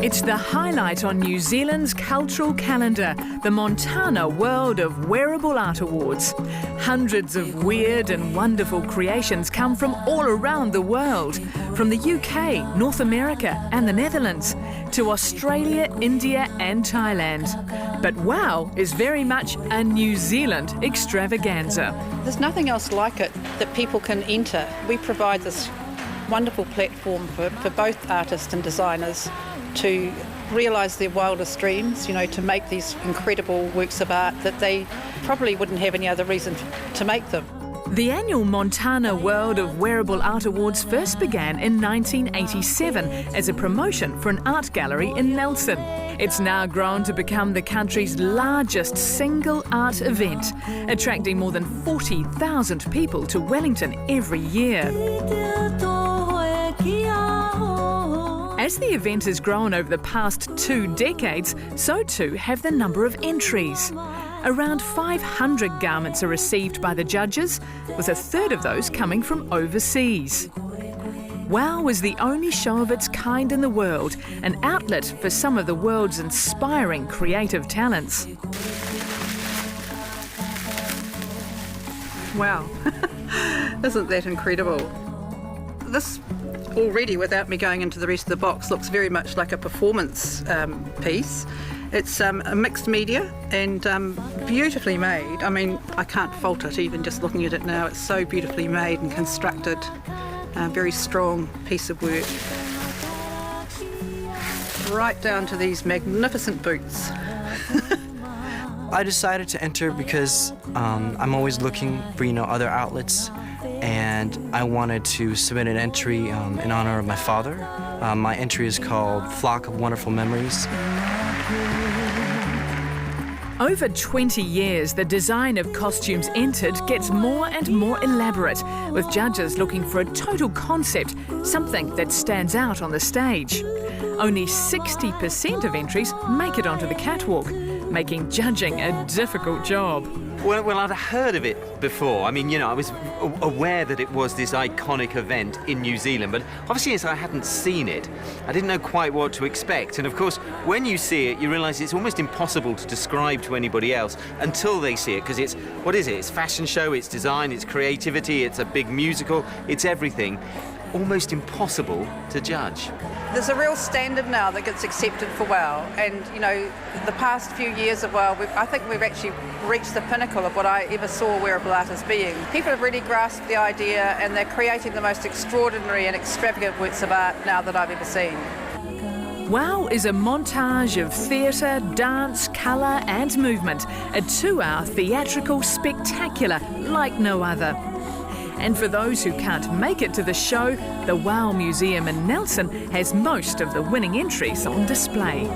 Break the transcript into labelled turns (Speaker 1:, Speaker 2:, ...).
Speaker 1: It's the highlight on New Zealand's cultural calendar, the Montana World of Wearable Art Awards. Hundreds of weird and wonderful creations come from all around the world, from the UK, North America and the Netherlands, to Australia, India and Thailand. But WOW is very much a New Zealand extravaganza.
Speaker 2: There's nothing else like it that people can enter. We provide this wonderful platform for both artists and designers to realise their wildest dreams, to make these incredible works of art that they probably wouldn't have any other reason to make them.
Speaker 1: The annual Montana World of Wearable Art Awards first began in 1987 as a promotion for an art gallery in Nelson. It's now grown to become the country's largest single art event, attracting more than 40,000 people to Wellington every year. As the event has grown over the past 2 decades, so too have the number of entries. Around 500 garments are received by the judges, with a third of those coming from overseas. WOW is the only show of its kind in the world, an outlet for some of the world's inspiring creative talents.
Speaker 2: Wow, isn't that incredible? This already, without me going into the rest of the box, looks very much like a performance piece. It's a mixed media and beautifully made. I mean, I can't fault it even just looking at it now. It's so beautifully made and constructed. A very strong piece of work. Right down to these magnificent boots.
Speaker 3: I decided to enter because I'm always looking for, other outlets, and I wanted to submit an entry in honor of my father. My entry is called Flock of Wonderful Memories.
Speaker 1: Over 20 years, the design of costumes entered gets more and more elaborate, with judges looking for a total concept, something that stands out on the stage. Only 60% of entries make it onto the catwalk, making judging a difficult job.
Speaker 4: Well, I'd heard of it before. I mean, I was aware that it was this iconic event in New Zealand, but obviously as I hadn't seen it, I didn't know quite what to expect. And of course, when you see it, you realise it's almost impossible to describe to anybody else until they see it, because it's, what is it? It's fashion show, it's design, it's creativity, it's a big musical, it's everything. Almost impossible to judge.
Speaker 2: There's a real standard now that gets accepted for WOW, and the past few years of WOW, I think we've actually reached the pinnacle of what I ever saw wearable art as being. People have really grasped the idea and they're creating the most extraordinary and extravagant works of art now that I've ever seen.
Speaker 1: WOW is a montage of theatre, dance, colour and movement, a 2-hour theatrical spectacular like no other. And for those who can't make it to the show, the WOW Museum in Nelson has most of the winning entries on display.